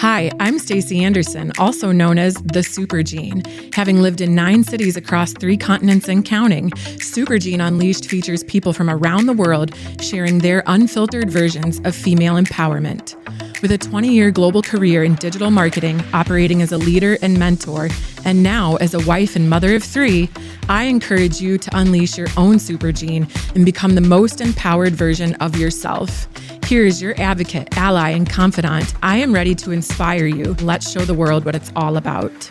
Hi, I'm Stacy Andersen, also known as the Supergene. Having lived in 9 cities across 3 continents and counting, Supergene Unleashed features people from around the world sharing their unfiltered versions of female empowerment. With a 20-year global career in digital marketing, operating as a leader and mentor, and now as a wife and mother of 3, I encourage you to unleash your own Supergene and become the most empowered version of yourself. Here's your advocate, ally, and confidant. I am ready to inspire you. Let's show the world what it's all about.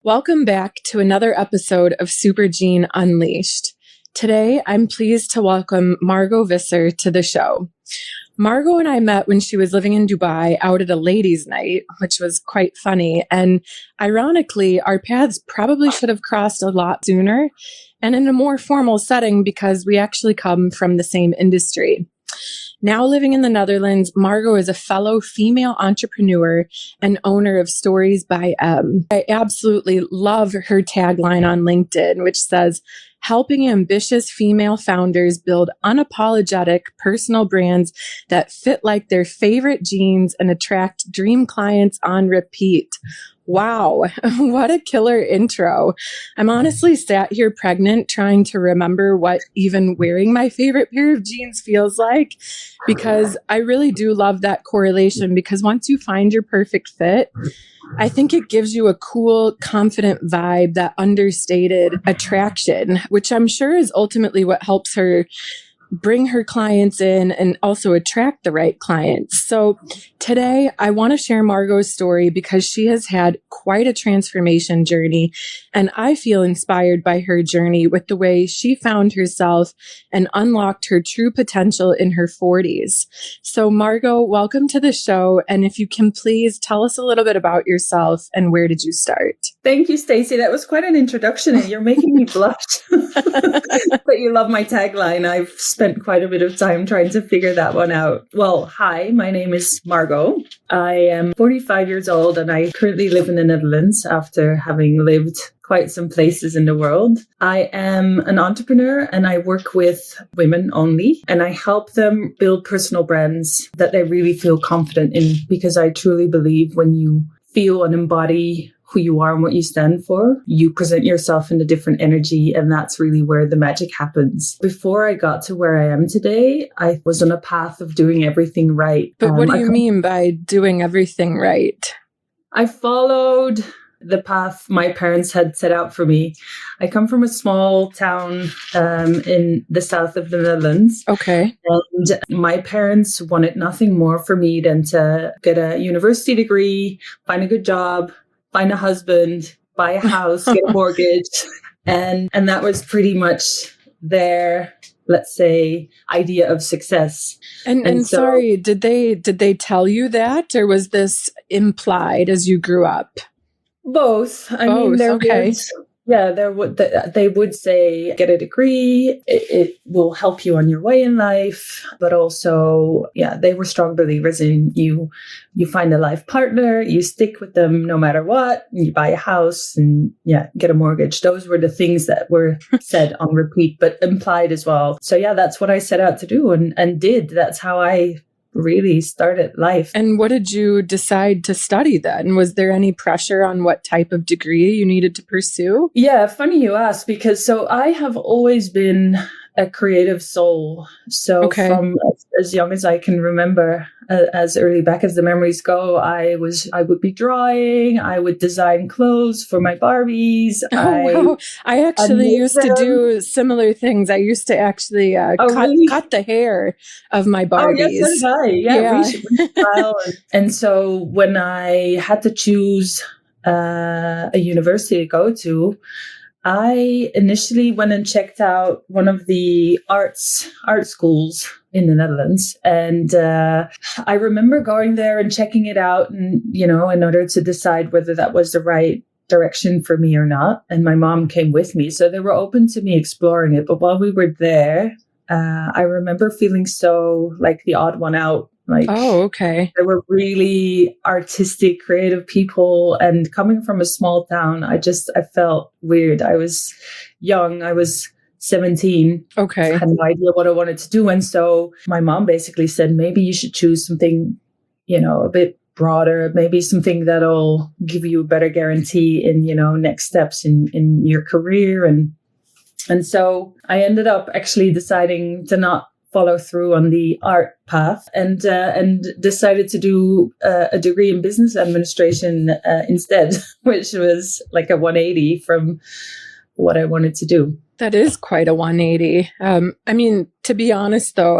Welcome back to another episode of Supergene Unleashed. Today, I'm pleased to welcome Margot Visser to the show. Margot and I met when she was living in Dubai out at a ladies' night, which was quite funny. And ironically, our paths probably should have crossed a lot sooner and in a more formal setting because we actually come from the same industry. Now living in the Netherlands, Margot is a fellow female entrepreneur and owner of Stories by M. I absolutely love her tagline on LinkedIn, which says, helping ambitious female founders build unapologetic personal brands that fit like their favorite jeans and attract dream clients on repeat. Wow, what a killer intro. I'm honestly sat here pregnant trying to remember what even wearing my favorite pair of jeans feels like, because I really do love that correlation, because once you find your perfect fit, I think it gives you a cool, confident vibe, that understated attraction, which I'm sure is ultimately what helps her bring her clients in and also attract the right clients. So today I want to share Margot's story because she has had quite a transformation journey, and I feel inspired by her journey with the way she found herself and unlocked her true potential in her 40s. So Margot, welcome to the show. And if you can please tell us a little bit about yourself and where did you start? Thank you, Stacy. That was quite an introduction and you're making me blush. But you love my tagline. I've spent quite a bit of time trying to figure that one out. Well, hi, my name is Margot. I am 45 years old and I currently live in the Netherlands after having lived quite some places in the world. I am an entrepreneur and I work with women only, and I help them build personal brands that they really feel confident in, because I truly believe when you feel and embody who you are and what you stand for, you present yourself in a different energy, and that's really where the magic happens. Before I got to where I am today, I was on a path of doing everything right. But what do you mean by doing everything right? I followed the path my parents had set out for me. I come from a small town in the south of the Netherlands. Okay. And my parents wanted nothing more for me than to get a university degree, find a good job, find a husband, buy a house, get a mortgage. And that was pretty much their, let's say, idea of success. And so, sorry, did they tell you that, or was this implied as you grew up? Both. I mean, okay. They would say, get a degree, it will help you on your way in life. But also, they were strong believers in you find a life partner, you stick with them no matter what, you buy a house and get a mortgage. Those were the things that were said on repeat, but implied as well. So that's what I set out to do and did. That's how I really started life. And what did you decide to study then? Was there any pressure on what type of degree you needed to pursue? Yeah, funny you ask, because I have always been a creative soul. So from as young as I can remember, as early back as the memories go, I would be drawing, I would design clothes for my Barbies. Wow. I actually used to do similar things. I used to actually cut the hair of my Barbies. Oh, yes, so did I. And so when I had to choose a university to go to, I initially went and checked out one of the art schools in the Netherlands. And I remember going there and checking it out and, in order to decide whether that was the right direction for me or not. And my mom came with me. So they were open to me exploring it. But while we were there, I remember feeling so like the odd one out. Like, there were really artistic, creative people, and coming from a small town, I felt weird. I was young. I was 17. Okay. I had no idea what I wanted to do. And so my mom basically said, maybe you should choose something, a bit broader, maybe something that'll give you a better guarantee in, next steps in your career. And so I ended up actually deciding to not follow through on the art path and decided to do a degree in business administration instead, which was like a 180 from what I wanted to do. That is quite a 180. To be honest, though,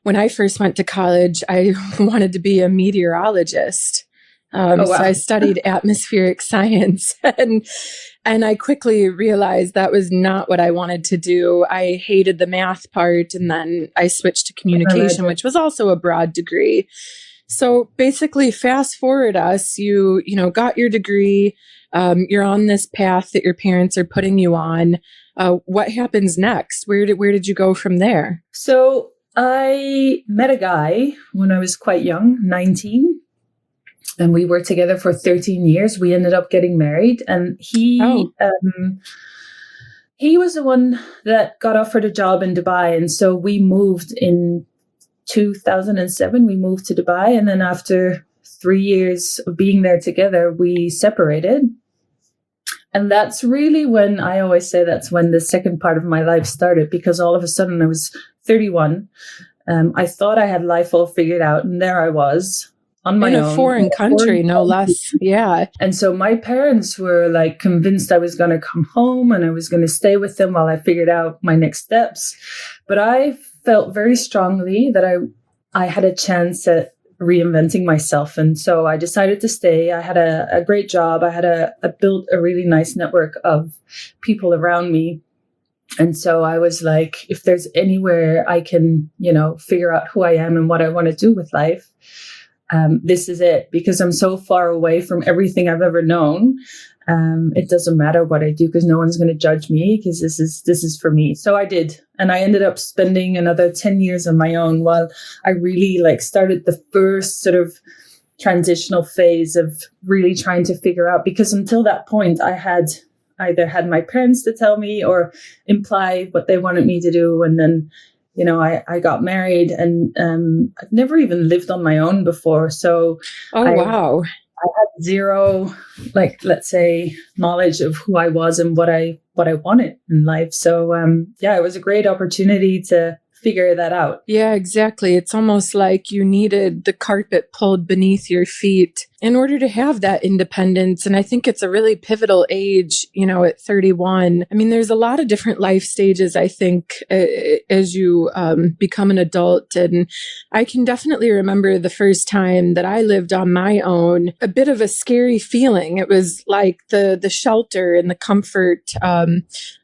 when I first went to college, I wanted to be a meteorologist. Oh, wow. So I studied atmospheric science, and I quickly realized that was not what I wanted to do. I hated the math part, and then I switched to communication, which was also a broad degree. So basically, fast forward us, you got your degree. You're on this path that your parents are putting you on. What happens next? Where did you go from there? So I met a guy when I was quite young, 19, and we were together for 13 years. We ended up getting married, and he was the one that got offered a job in Dubai. And so we moved in 2007. We moved to Dubai, and then after 3 years of being there together, we separated. And that's really when I always say that's when the second part of my life started, because all of a sudden I was 31. I thought I had life all figured out, and there I was on my own. In a foreign country, no less. Yeah. And so my parents were like convinced I was going to come home and I was going to stay with them while I figured out my next steps. But I felt very strongly that I had a chance at reinventing myself. And so I decided to stay. I had a great job. I built a really nice network of people around me. And so I was like, if there's anywhere I can, figure out who I am and what I want to do with life, this is it, because I'm so far away from everything I've ever known. It doesn't matter what I do because no one's going to judge me, because this is for me. So I did. And I ended up spending another 10 years on my own while I really started the first sort of transitional phase of really trying to figure out, because until that point I had either had my parents to tell me or imply what they wanted me to do. And then, I got married, and I've never even lived on my own before. So wow. I had zero, let's say, knowledge of who I was and what I wanted in life. So, it was a great opportunity to figure that out. Yeah, exactly. It's almost like you needed the carpet pulled beneath your feet in order to have that independence. And I think it's a really pivotal age, at 31. I mean, there's a lot of different life stages, I think, as you become an adult. And I can definitely remember the first time that I lived on my own, a bit of a scary feeling. It was like the shelter and the comfort of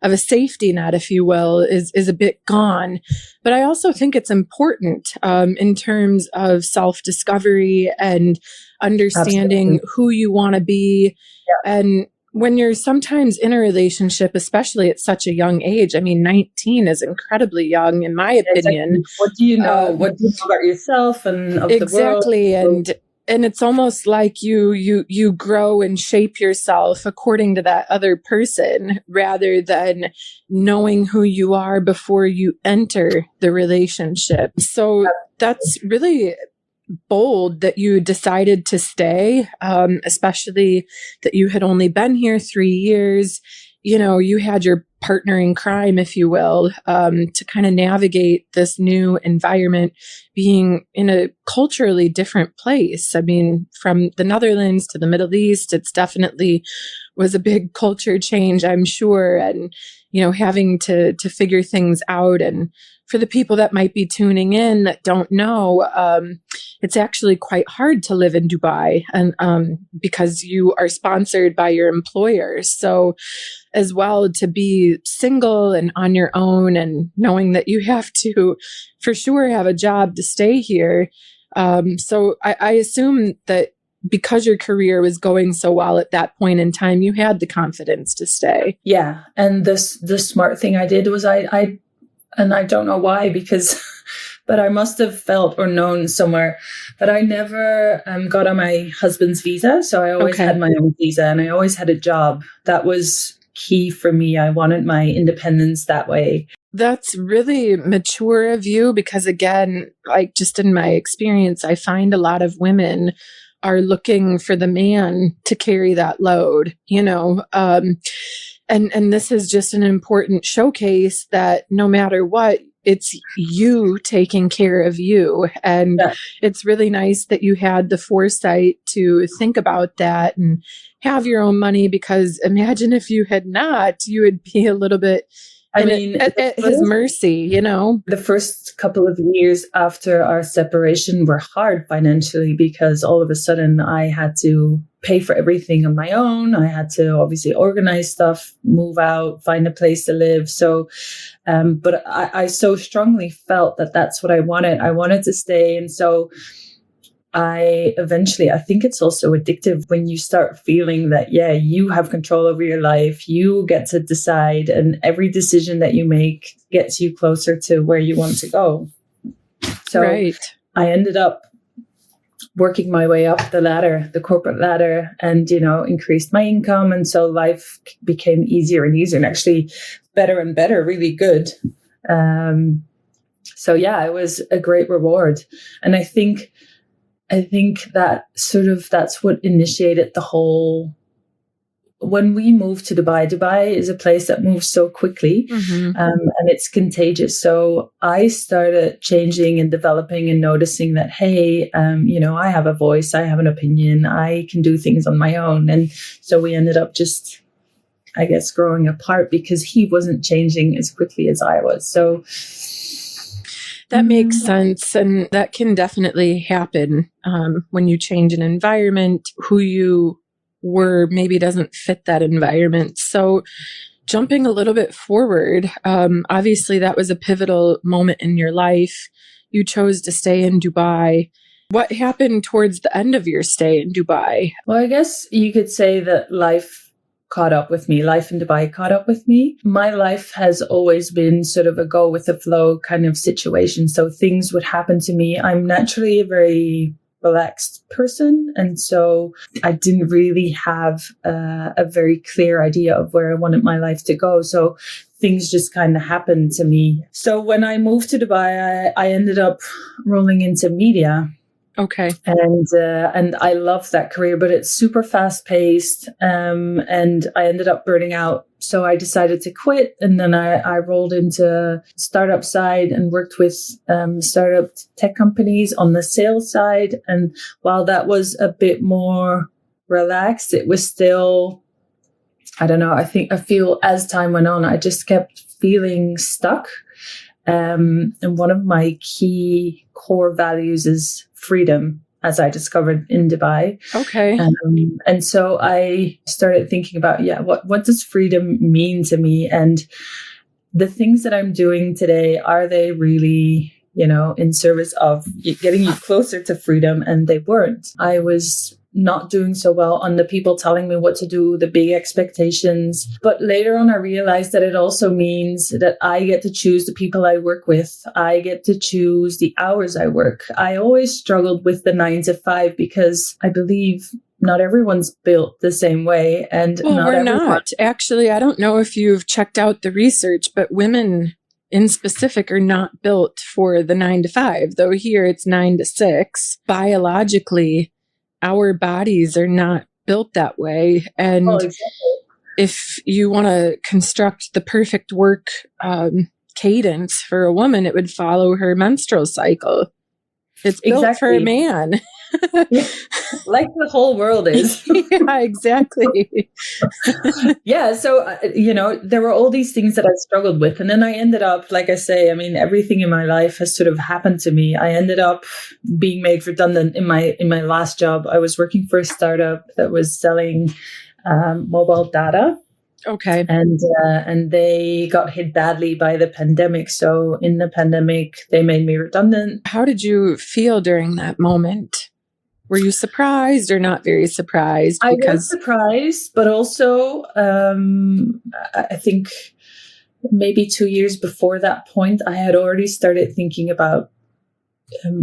a safety net, if you will, is a bit gone. But I also think it's important in terms of self-discovery and understanding Absolutely. Who you want to be. Yeah. And when you're sometimes in a relationship, especially at such a young age, 19 is incredibly young, in my opinion. Exactly. What do you know? What do you know about yourself and of exactly. the world? And it's almost like you grow and shape yourself according to that other person, rather than knowing who you are before you enter the relationship. So that's really bold that you decided to stay, especially that you had only been here 3 years. You had your partner in crime, if you will, to kind of navigate this new environment, being in a culturally different place. From the Netherlands to the Middle East, it's definitely was a big culture change, I'm sure. And, having to figure things out. And for the people that might be tuning in that don't know, it's actually quite hard to live in Dubai, and because you are sponsored by your employer. So as well, to be single and on your own, and knowing that you have to for sure have a job to stay here. So I assume that because your career was going so well at that point in time, you had the confidence to stay. Yeah. And the smart thing I did was I don't know why, but I must have felt or known somewhere that I never got on my husband's visa. So I always had my own visa, and I always had a job. That was key for me. I wanted my independence that way. That's really mature of you because, again, like just in my experience, I find a lot of women are looking for the man to carry that load, and this is just an important showcase that no matter what, it's you taking care of you. And Yeah. it's really nice that you had the foresight to think about that and have your own money, because imagine if you had not, you would be a little bit at his mercy, The first couple of years after our separation were hard financially because all of a sudden I had to pay for everything on my own. I had to obviously organize stuff, move out, find a place to live. So, but I so strongly felt that that's what I wanted. I wanted to stay. And so I think it's also addictive when you start feeling that, you have control over your life, you get to decide, and every decision that you make gets you closer to where you want to go. So right. I ended up working my way up the ladder, the corporate ladder, and, increased my income. And so life became easier and easier and actually better and better, really good. So it was a great reward. And I think that that's what initiated the whole. When we moved to Dubai is a place that moves so quickly, and it's contagious. So I started changing and developing and noticing that, hey, I have a voice, I have an opinion, I can do things on my own. And so we ended up just, I guess, growing apart because he wasn't changing as quickly as I was. So that makes sense. And that can definitely happen when you change an environment. Who you were maybe doesn't fit that environment. So jumping a little bit forward, obviously that was a pivotal moment in your life. You chose to stay in Dubai. What happened towards the end of your stay in Dubai? Well, I guess you could say that life caught up with me. Life in Dubai caught up with me. My life has always been sort of a go with the flow kind of situation. So things would happen to me. I'm naturally a very relaxed person. And so I didn't really have a very clear idea of where I wanted my life to go. So things just kind of happened to me. So when I moved to Dubai, I ended up rolling into media. Okay. And I love that career, but it's super fast paced. And I ended up burning out. So I decided to quit. And then I rolled into startup side and worked with startup tech companies on the sales side. And while that was a bit more relaxed, it was still, I don't know, I feel as time went on, I just kept feeling stuck. And one of my key core values is freedom, as I discovered in Dubai. Okay. And so I started thinking about, what does freedom mean to me? And the things that I'm doing today, are they really, in service of getting you closer to freedom? And they weren't. I was not doing so well on the people telling me what to do, the big expectations. But later on, I realized that it also means that I get to choose the people I work with. I get to choose the hours I work. I always struggled with the 9 to 5 because I believe not everyone's built the same way. And we're not. Actually, I don't know if you've checked out the research, but women in specific are not built for the 9 to 5, though here it's 9 to 6. Biologically, our bodies are not built that way. And if you want to construct the perfect work cadence for a woman, it would follow her menstrual cycle. It's built for a man. Like the whole world is. Yeah, exactly. So, there were all these things that I struggled with. And then I ended up, like I say, everything in my life has sort of happened to me. I ended up being made redundant in my last job. I was working for a startup that was selling mobile data. Okay. And they got hit badly by the pandemic. So in the pandemic, they made me redundant. How did you feel during that moment? Were you surprised or not very surprised? I was surprised, but also I think maybe 2 years before that point, I had already started thinking about,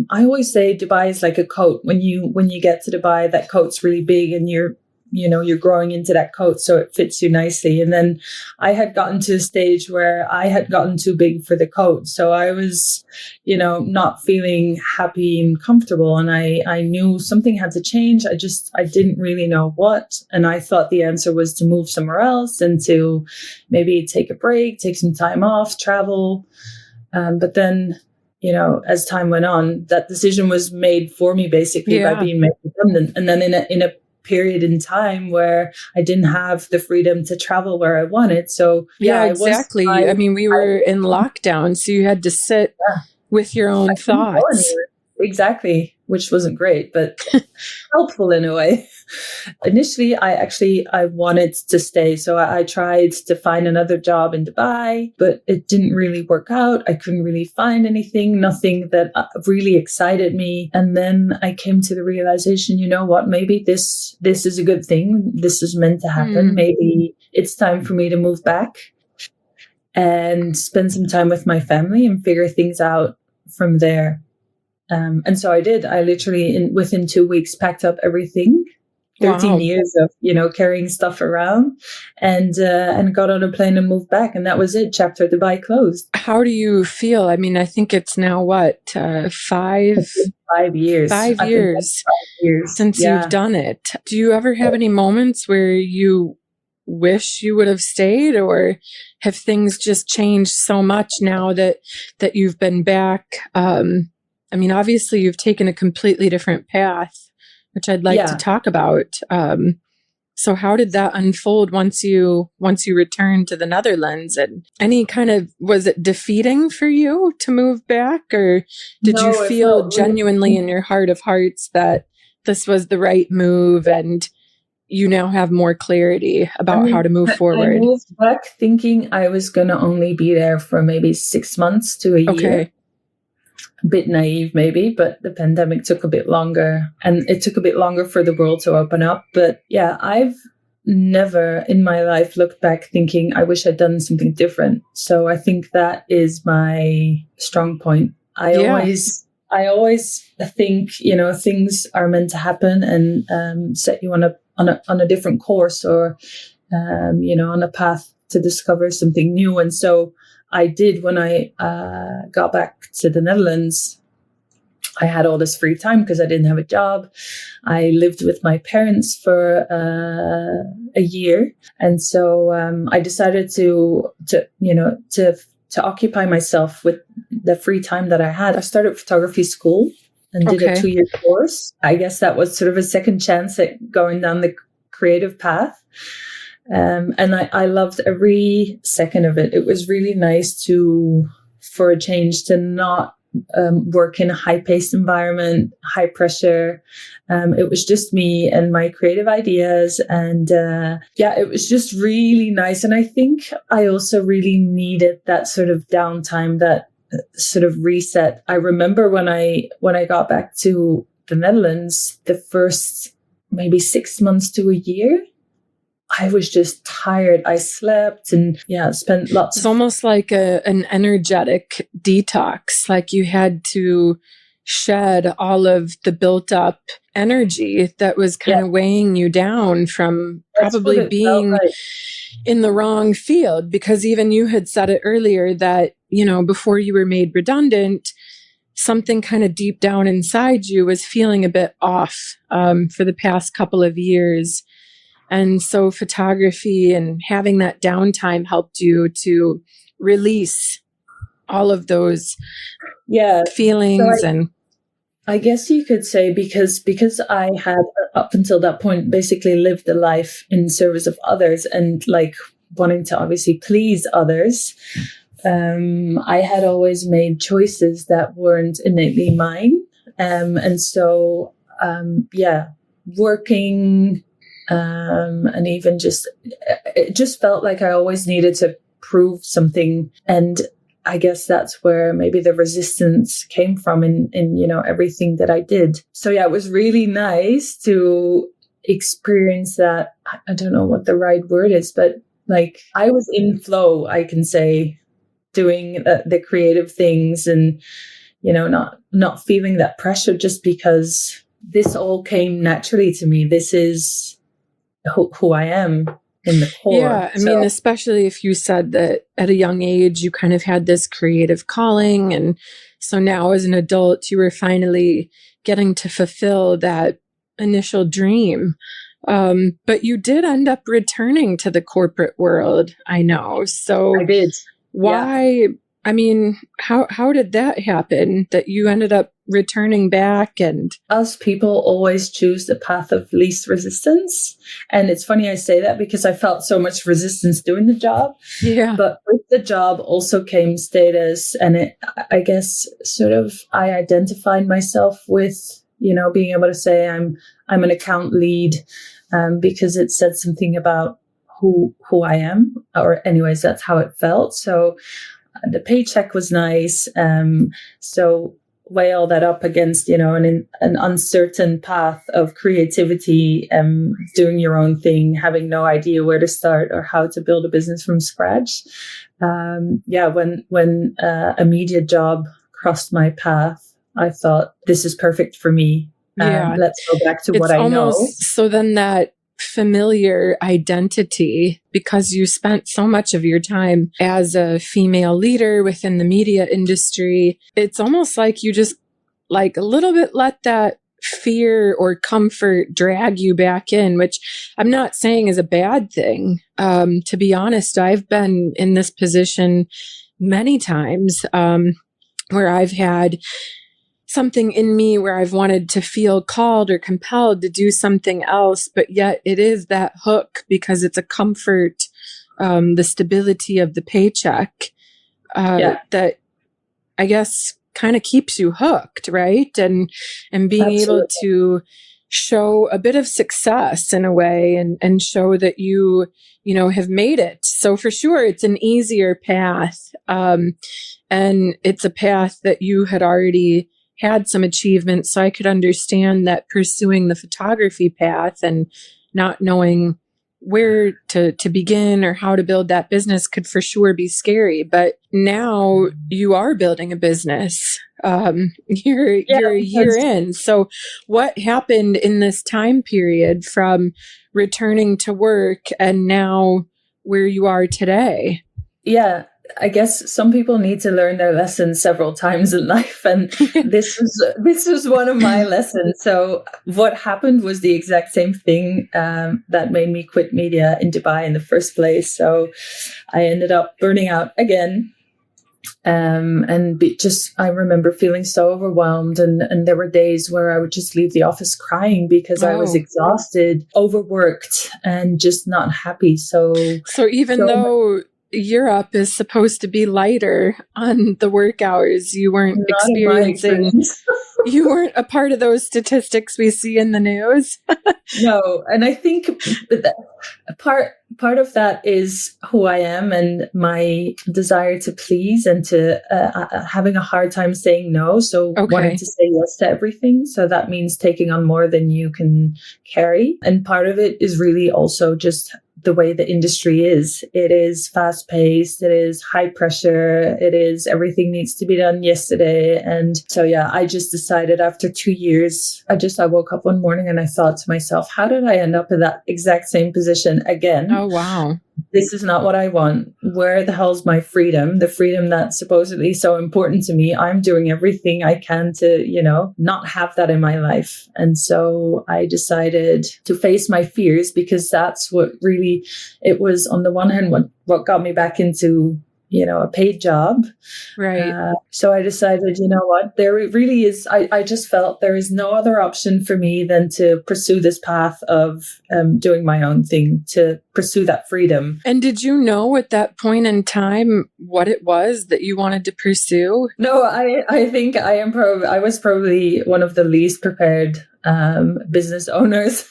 I always say Dubai is like a coat. When you get to Dubai, that coat's really big and you're you're growing into that coat, so it fits you nicely. And then I had gotten to a stage where I had gotten too big for the coat. So I was, not feeling happy and comfortable. And I knew something had to change. I didn't really know what. And I thought the answer was to move somewhere else and to maybe take a break, take some time off, travel. But then, as time went on, that decision was made for me basically by being made redundant. And then in a period in time where I didn't have the freedom to travel where I wanted. So exactly. We were in lockdown, so you had to sit with your own thoughts. Exactly, which wasn't great, but helpful in a way. Initially, I wanted to stay. So I tried to find another job in Dubai, but it didn't really work out. I couldn't really find nothing that really excited me. And then I came to the realization, you know what, maybe this is a good thing. This is meant to happen. Maybe it's time for me to move back and spend some time with my family and figure things out from there. And so I did. I literally, within 2 weeks, packed up everything. 13 years of, carrying stuff around and got on a plane and moved back. And that was it. Chapter Dubai closed. How do you feel? I think it's now what, 5 years? 5 years since you've done it. Do you ever have any moments where you wish you would have stayed, or have things just changed so much now that you've been back? Obviously you've taken a completely different path, which I'd like to talk about. So how did that unfold once you returned to the Netherlands? And was it defeating for you to move back, or did you feel genuinely in your heart of hearts that this was the right move and you now have more clarity about how to move forward? I moved back thinking I was going to only be there for maybe 6 months to a year. A bit naive maybe, but the pandemic took a bit longer, and it took a bit longer for the world to open up. But I've never in my life looked back thinking I wish I'd done something different. So I think that is my strong point. I always think, things are meant to happen and set you on a different course, or on a path to discover something new. And so I did. When I got back to the Netherlands, I had all this free time because I didn't have a job. I lived with my parents for a year, and so I decided to occupy myself with the free time that I had. I started photography school and did a 2-year course. I guess that was sort of a second chance at going down the creative path. And I loved every second of it. It was really nice for a change, to not work in a high-paced environment, high pressure. It was just me and my creative ideas. And it was just really nice. And I think I also really needed that sort of downtime, that sort of reset. I remember when I got back to the Netherlands, the first maybe 6 months to a year, I was just tired. I slept and spent lots. It's almost like an energetic detox. Like you had to shed all of the built up energy that was kind of weighing you down from probably being in the wrong field. Because even you had said it earlier that, before you were made redundant, something kind of deep down inside you was feeling a bit off for the past couple of years. And so photography and having that downtime helped you to release all of those feelings. So I guess you could say because I had up until that point basically lived a life in service of others and like wanting to obviously please others. I had always made choices that weren't innately mine. And so, working, and even it just felt like I always needed to prove something. And I guess that's where maybe the resistance came from in everything that I did. So it was really nice to experience that. I don't know what the right word is, but like I was in flow, I can say, doing the creative things and, not feeling that pressure just because this all came naturally to me. This is who I am in the core. Yeah, I mean, especially if you said that at a young age you kind of had this creative calling, and so now as an adult you were finally getting to fulfill that initial dream. But you did end up returning to the corporate world, I know. So I did. why? Yeah. I mean, how did that happen that you ended up returning back? And us people always choose the path of least resistance. And it's funny I say that because I felt so much resistance doing the job. Yeah. But with the job also came status. And I guess sort of I identified myself with, being able to say I'm an account lead because it said something about who I am. Or anyways, that's how it felt. So the paycheck was nice. So weigh all that up against, an uncertain path of creativity, doing your own thing, having no idea where to start or how to build a business from scratch. When a media job crossed my path, I thought this is perfect for me. Yeah. Let's go back to what I know. So then that familiar identity, because you spent so much of your time as a female leader within the media industry, it's almost like you just like a little bit let that fear or comfort drag you back in, which I'm not saying is a bad thing. To be honest, I've been in this position many times where I've had something in me where I've wanted to feel called or compelled to do something else, but yet it is that hook because it's a comfort, the stability of the paycheck that I guess kind of keeps you hooked, right? And being Absolutely. able to show a bit of success in a way and show that you have made it. So for sure, it's an easier path. And it's a path that you had already had some achievements. So I could understand that pursuing the photography path and not knowing where to begin or how to build that business could for sure be scary. But now you are building a business. You're a year in. So what happened in this time period from returning to work and now where you are today? Yeah. I guess some people need to learn their lessons several times in life, and this was one of my lessons. So what happened was the exact same thing that made me quit media in Dubai in the first place. So I ended up burning out again. I remember feeling so overwhelmed, and there were days where I would just leave the office crying because I was exhausted, overworked, and just not happy. So even though Europe is supposed to be lighter on the work hours, you weren't experiencing, you weren't a part of those statistics we see in the news. No, and I think that part of that is who I am and my desire to please and to having a hard time saying no. So wanting to say yes to everything. So that means taking on more than you can carry. And part of it is really also just the way the industry is. It is fast paced. It is high pressure. It is everything needs to be done yesterday. And so, I just decided after 2 years, I woke up one morning and I thought to myself, how did I end up in that exact same position again? Oh, wow. This is not what I want. Where the hell's my freedom? The freedom that's supposedly so important to me. I'm doing everything I can to, not have that in my life. And so I decided to face my fears because that's what really, it was on the one hand, what got me back into a paid job. Right. So I decided, you know what, there really is, I just felt there is no other option for me than to pursue this path of doing my own thing, to pursue that freedom. And did you know at that point in time what it was that you wanted to pursue? No, I think I was probably one of the least prepared business owners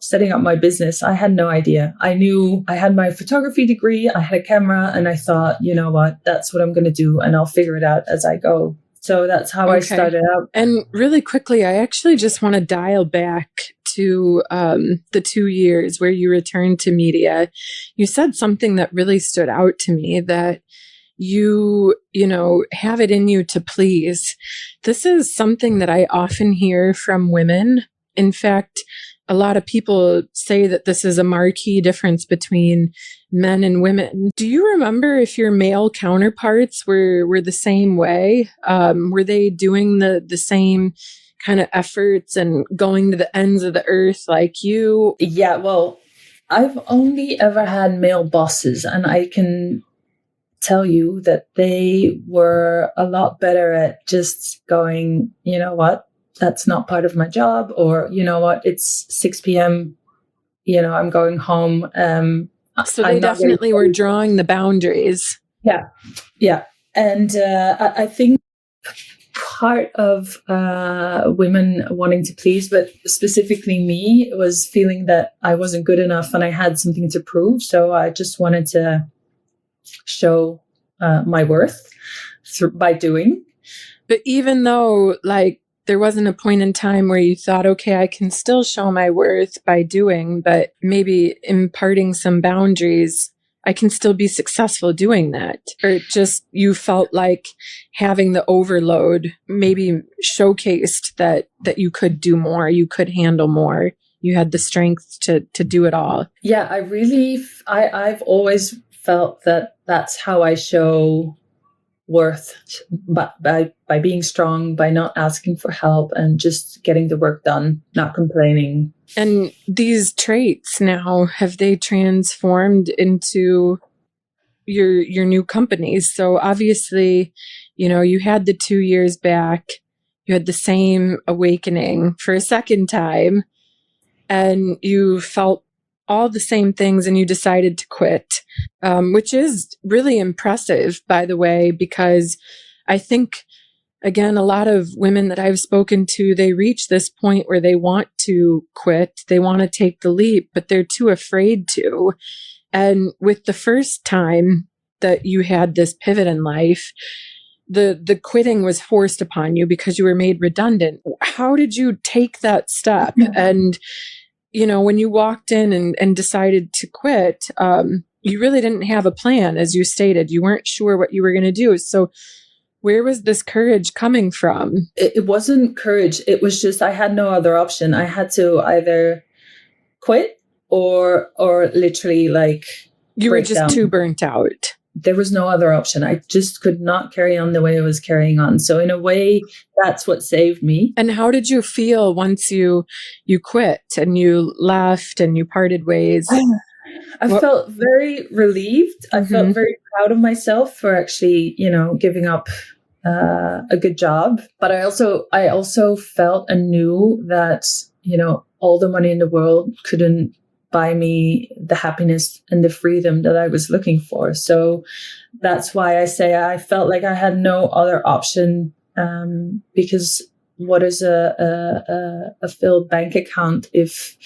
setting up my business. I had no idea. I knew I had my photography degree, I had a camera, and I thought, you know what, that's what I'm going to do, and I'll figure it out as I go. So that's how I started out. And really quickly, I actually just want to dial back to the 2 years where you returned to media. You said something that really stood out to me, that you have it in you to please. This is something that I often hear from women. In fact, a lot of people say that this is a marquee difference between men and women. Do you remember if your male counterparts were the same way? Were they doing the same kind of efforts and going to the ends of the earth like you? Yeah, well, I've only ever had male bosses, and I can tell you that they were a lot better at just going, you know what, that's not part of my job, or you know what, it's 6 p.m., I'm going home. So they I'm not ready. definitely were drawing the boundaries. Yeah. And I think part of women wanting to please, but specifically me, was feeling that I wasn't good enough and I had something to prove. So I just wanted to show my worth by doing. But even though, like, there wasn't a point in time where you thought, okay, I can still show my worth by doing, but maybe imparting some boundaries, I can still be successful doing that. Or just you felt like having the overload maybe showcased that you could do more, you could handle more, you had the strength to do it all. Yeah, I've always felt that that's how I show worth, but by being strong, by not asking for help and just getting the work done, not complaining. And these traits now, have they transformed into your new companies? So obviously, you had the 2 years back, you had the same awakening for a second time, and you felt all the same things and you decided to quit, which is really impressive, by the way, because I think, again, a lot of women that I've spoken to, they reach this point where they want to quit, they want to take the leap, but they're too afraid to. And with the first time that you had this pivot in life, the quitting was forced upon you because you were made redundant. How did you take that step? And when you walked in and decided to quit, you really didn't have a plan, as you stated. You weren't sure what you were going to do. So where was this courage coming from? It wasn't courage. It was just I had no other option. I had to either quit or literally you were just down. Too burnt out. There was no other option. I just could not carry on the way I was carrying on. So in a way, that's what saved me. And how did you feel once you quit and you left and you parted ways? I felt very relieved. I felt very proud of myself for actually, giving up a good job. But I also felt and knew that, all the money in the world couldn't buy me the happiness and the freedom that I was looking for. So that's why I say I felt like I had no other option, because what is a filled bank account if,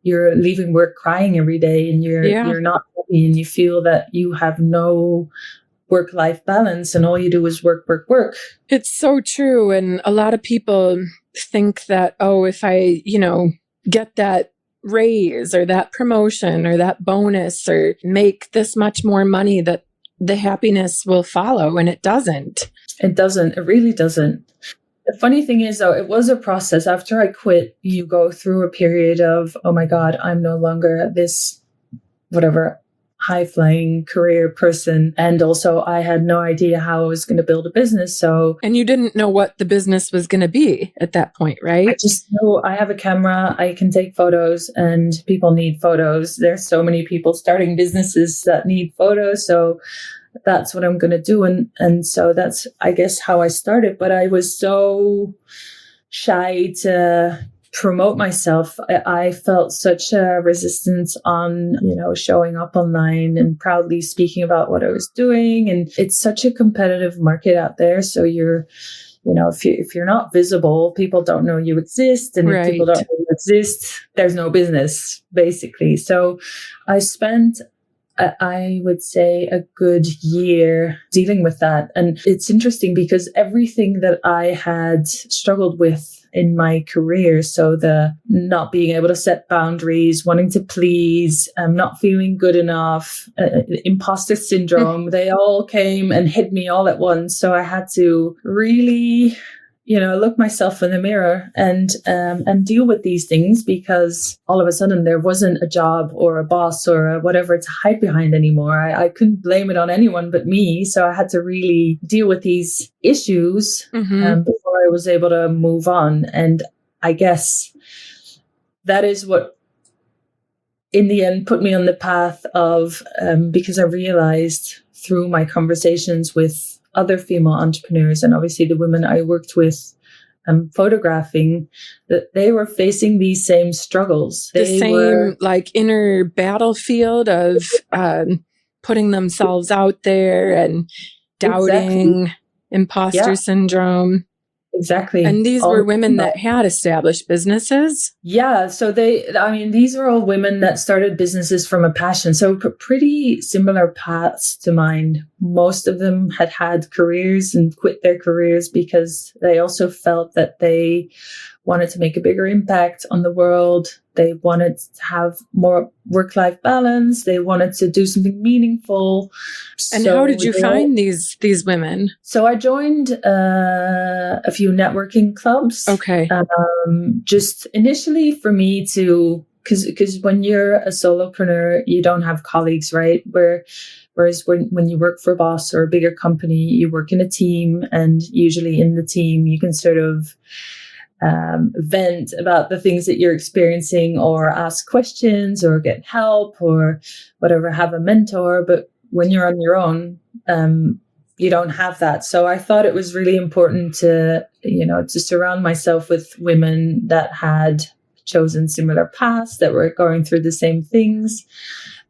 you're leaving work crying every day and you're not happy and you feel that you have no work-life balance and all you do is work. It's so true. And a lot of people think that, if I, get that raise or that promotion or that bonus or make this much more money, that the happiness will follow, and it doesn't. It doesn't. It really doesn't. The funny thing is, though, it was a process. After I quit, you go through a period of, oh my God, I'm no longer this, whatever, high-flying career person. And also I had no idea how I was going to build a business. And you didn't know what the business was going to be at that point, right? I just know I have a camera, I can take photos, and people need photos. There's so many people starting businesses that need photos. So that's what I'm going to do. And so that's, I guess, how I started. But I was so shy to promote myself. I felt such a resistance on, showing up online and proudly speaking about what I was doing. And it's such a competitive market out there. So you're, if you're not visible, people don't know you exist. And if people don't know you exist, there's no business, basically. So I spent, I would say, a good year dealing with that. And it's interesting because everything that I had struggled with in my career, so the not being able to set boundaries, wanting to please, not feeling good enough, imposter syndrome, they all came and hit me all at once. So I had to really, look myself in the mirror and deal with these things, because all of a sudden there wasn't a job or a boss or a whatever to hide behind anymore. I couldn't blame it on anyone but me. So I had to really deal with these issues before I was able to move on. And I guess that is what, in the end, put me on the path of, because I realized through my conversations with other female entrepreneurs, and obviously the women I worked with photographing, that they were facing these same struggles. The same like inner battlefield of putting themselves out there and doubting, imposter syndrome. Exactly. And these were women that had established businesses? Yeah. So these are all women that started businesses from a passion. So pretty similar paths to mine. Most of them had careers and quit their careers because they also felt that they wanted to make a bigger impact on the world. They wanted to have more work-life balance. They wanted to do something meaningful. And how did you find these women? So I joined a few networking clubs. Okay. Just initially for me to, because when you're a solopreneur, you don't have colleagues, right? Whereas when you work for a boss or a bigger company, you work in a team, and usually in the team you can sort of vent about the things that you're experiencing, or ask questions, or get help, or whatever, have a mentor. But when you're on your own, you don't have that. So I thought it was really important to surround myself with women that had chosen similar paths, that were going through the same things.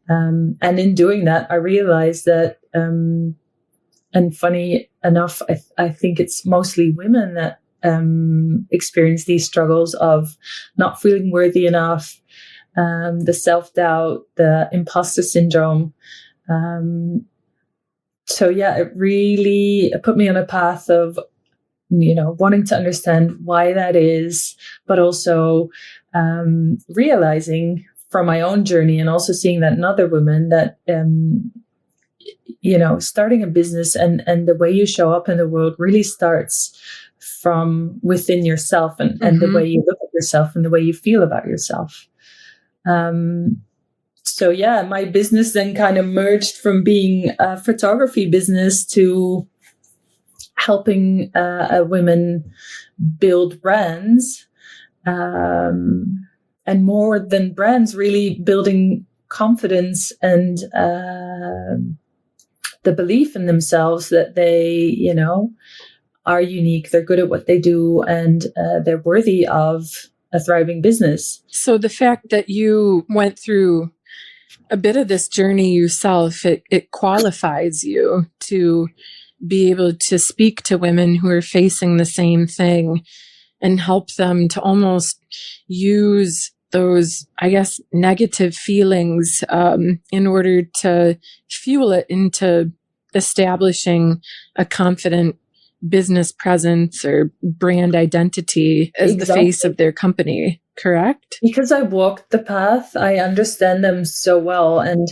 And in doing that, I realized that, and funny enough, I think it's mostly women that experience these struggles of not feeling worthy enough, the self-doubt, the imposter syndrome. So yeah, it put me on a path of, wanting to understand why that is, but also realizing from my own journey, and also seeing that in other women, that starting a business and the way you show up in the world really starts from within yourself, and the way you look at yourself and the way you feel about yourself. So yeah, my business then kind of merged from being a photography business to helping women build brands, and more than brands, really building confidence and the belief in themselves that they, are unique, they're good at what they do, and they're worthy of a thriving business. So the fact that you went through a bit of this journey yourself, it qualifies you to be able to speak to women who are facing the same thing and help them to almost use those, I guess, negative feelings in order to fuel it into establishing a confident business presence or brand identity as the face of their company, correct? Because I walked the path, I understand them so well. And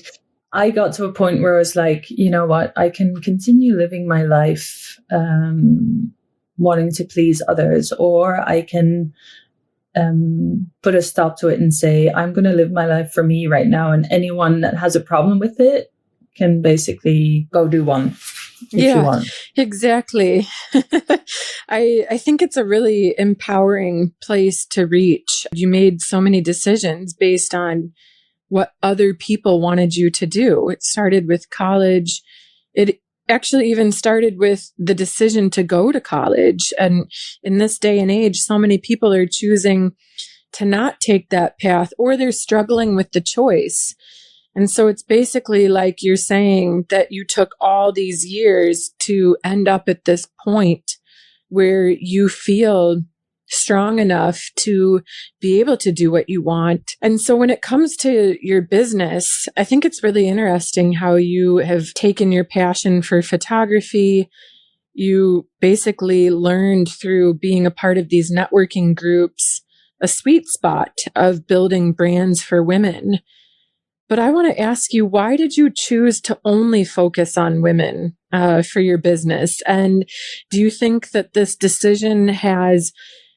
I got to a point where I was like, you know what, I can continue living my life wanting to please others, or I can put a stop to it and say, I'm going to live my life for me right now. And anyone that has a problem with it can basically go do one. If you want. Exactly. I think it's a really empowering place to reach. You made so many decisions based on what other people wanted you to do. It started with college. It actually even started with the decision to go to college. And in this day and age, so many people are choosing to not take that path, or they're struggling with the choice. And so it's basically like you're saying that you took all these years to end up at this point where you feel strong enough to be able to do what you want. And so when it comes to your business, I think it's really interesting how you have taken your passion for photography. You basically learned through being a part of these networking groups a sweet spot of building brands for women. But I want to ask you, why did you choose to only focus on women for your business? And do you think that this decision has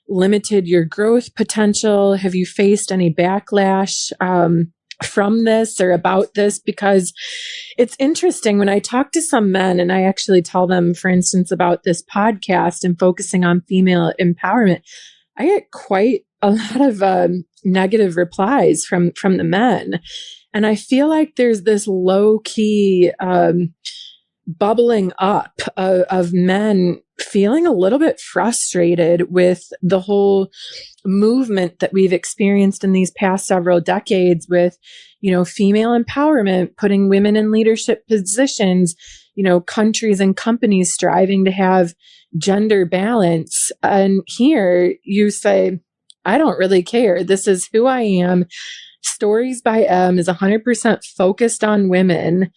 limited your growth potential? Have you faced any backlash from this or about this? Because it's interesting when I talk to some men and I actually tell them, for instance, about this podcast and focusing on female empowerment, I get quite a lot of negative replies from the men. And I feel like there's this low key bubbling up of men feeling a little bit frustrated with the whole movement that we've experienced in these past several decades with, female empowerment, putting women in leadership positions, countries and companies striving to have gender balance. And here you say, I don't really care. This is who I am. Stories by M is 100% focused on women.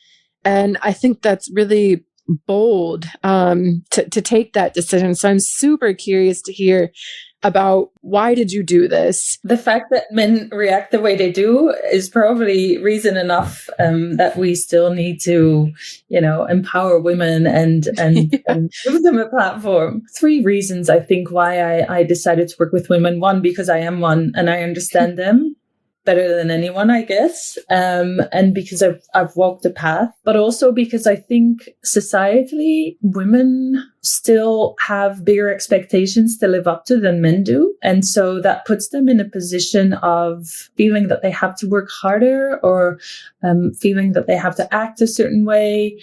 And I think that's really bold to take that decision. So I'm super curious to hear about why did you do this? The fact that men react the way they do is probably reason enough that we still need to, empower women and give them a platform. 3 reasons, I think, why I decided to work with women. 1, because I am one and I understand them better than anyone, I guess. And because I've walked the path, but also because I think societally, women still have bigger expectations to live up to than men do. And so that puts them in a position of feeling that they have to work harder or feeling that they have to act a certain way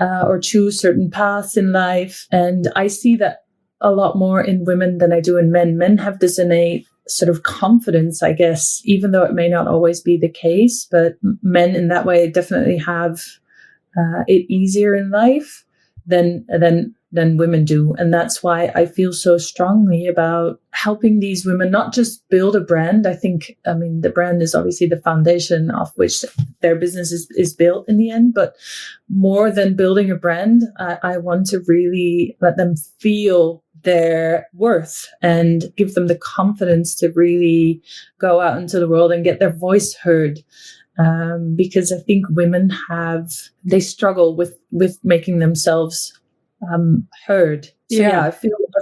or choose certain paths in life. And I see that a lot more in women than I do in men. Men have this innate sort of confidence, I guess, even though it may not always be the case, but men in that way definitely have it easier in life than women do. And that's why I feel so strongly about helping these women not just build a brand. The brand is obviously the foundation of which their business is built in the end, but more than building a brand, I want to really let them feel their worth and give them the confidence to really go out into the world and get their voice heard. Because I think women they struggle with making themselves heard. So yeah, I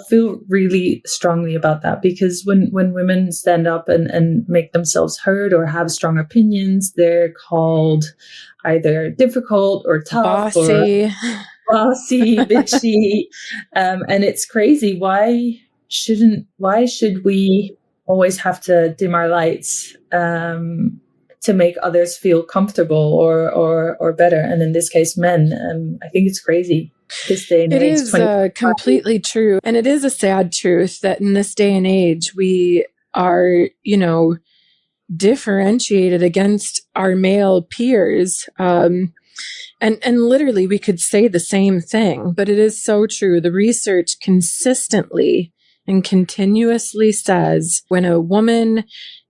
feel really strongly about that, because when women stand up and make themselves heard or have strong opinions, they're called either difficult or tough bossy, bitchy. And it's crazy. Why should we always have to dim our lights to make others feel comfortable or better? And in this case, men. I think it's crazy. This day and age, it is completely true. And it is a sad truth that in this day and age, we are, differentiated against our male peers. And literally we could say the same thing, but it is so true. The research consistently and continuously says when a woman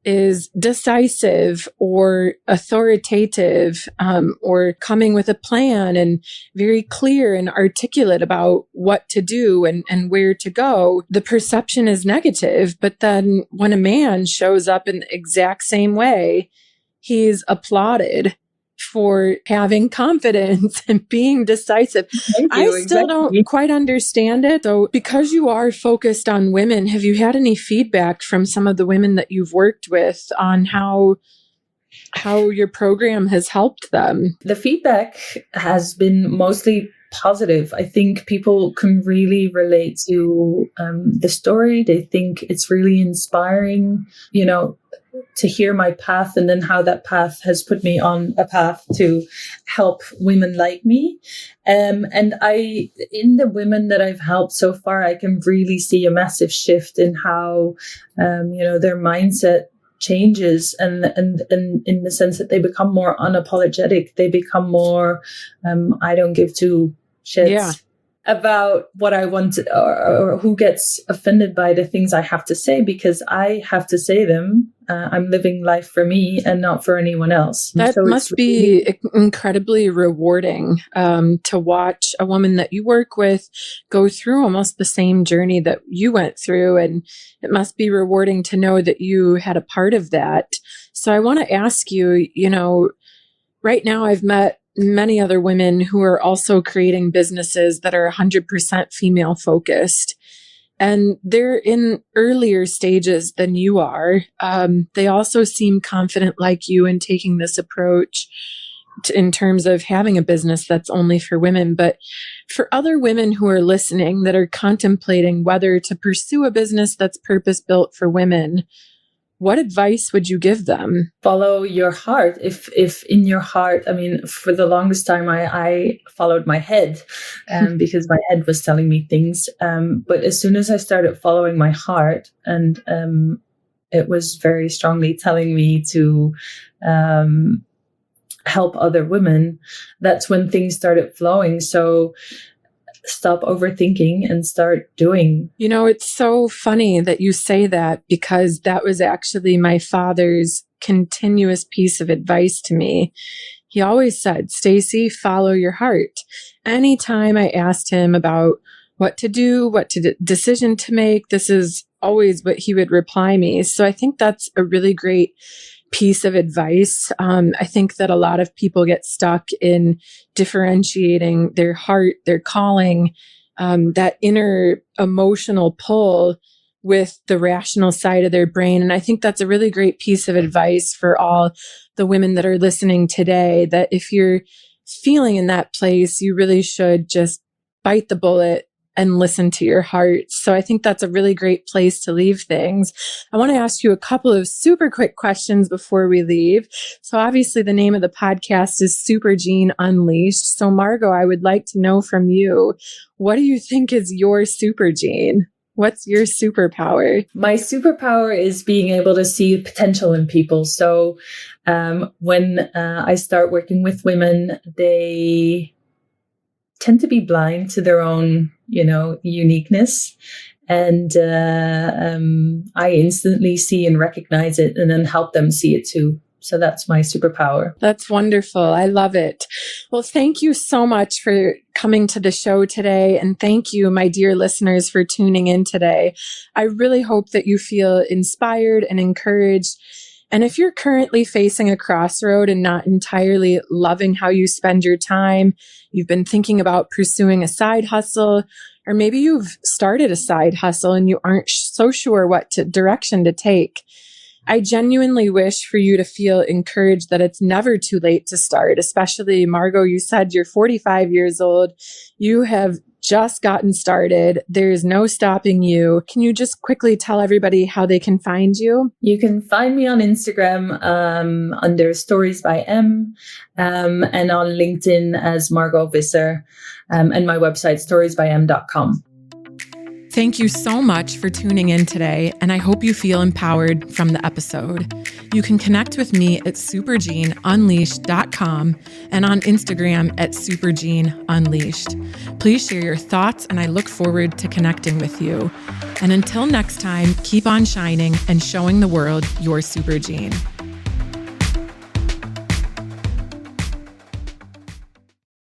is decisive or authoritative, or coming with a plan and very clear and articulate about what to do and where to go, the perception is negative. But then when a man shows up in the exact same way, he's applauded for having confidence and being decisive. I still don't quite understand it. So because you are focused on women, have you had any feedback from some of the women that you've worked with on how your program has helped them? The feedback has been mostly positive. I think people can really relate to the story. They think it's really inspiring, to hear my path and then how that path has put me on a path to help women like me. And in the women that I've helped so far, I can really see a massive shift in how, their mindset changes and in the sense that they become more unapologetic. They become more, I don't give two shits about what I want to, or who gets offended by the things I have to say, because I have to say them. I'm living life for me and not for anyone else. That must be incredibly rewarding to watch a woman that you work with go through almost the same journey that you went through. And it must be rewarding to know that you had a part of that. So I want to ask you, right now I've met many other women who are also creating businesses that are 100% female focused. And they're in earlier stages than you are. They also seem confident like you in taking this approach in terms of having a business that's only for women. But for other women who are listening that are contemplating whether to pursue a business that's purpose-built for women, what advice would you give them? Follow your heart. If in your heart, I mean, for the longest time, I followed my head because my head was telling me things. But as soon as I started following my heart, and it was very strongly telling me to help other women, that's when things started flowing. So stop overthinking and start doing. You know, it's so funny that you say that, because that was actually my father's continuous piece of advice to me. He always said, Stacy, follow your heart. Anytime I asked him about what to do, decision to make, this is always what he would reply me. So I think that's a really great piece of advice. I think that a lot of people get stuck in differentiating their heart, their calling, that inner emotional pull with the rational side of their brain. And I think that's a really great piece of advice for all the women that are listening today, that if you're feeling in that place, you really should just bite the bullet and listen to your heart. So I think that's a really great place to leave things. I want to ask you a couple of super quick questions before we leave. So obviously the name of the podcast is Supergene Unleashed. So Margot, I would like to know from you, what do you think is your supergene? What's your superpower? My superpower is being able to see potential in people. So when I start working with women, they tend to be blind to their own, uniqueness. And I instantly see and recognize it and then help them see it too. So that's my superpower. That's wonderful. I love it. Well, thank you so much for coming to the show today. And thank you, my dear listeners, for tuning in today. I really hope that you feel inspired and encouraged. And if you're currently facing a crossroad and not entirely loving how you spend your time, you've been thinking about pursuing a side hustle, or maybe you've started a side hustle and you aren't so sure what direction to take, I genuinely wish for you to feel encouraged that it's never too late to start. Especially, Margot, you said you're 45 years old. You have just gotten started. There's no stopping you. Can you just quickly tell everybody how they can find you? You can find me on Instagram under Stories by M, and on LinkedIn as Margot Visser, and my website, storiesbym.com. Thank you so much for tuning in today, and I hope you feel empowered from the episode. You can connect with me at supergeneunleashed.com and on Instagram at supergeneunleashed. Please share your thoughts, and I look forward to connecting with you. And until next time, keep on shining and showing the world your supergene.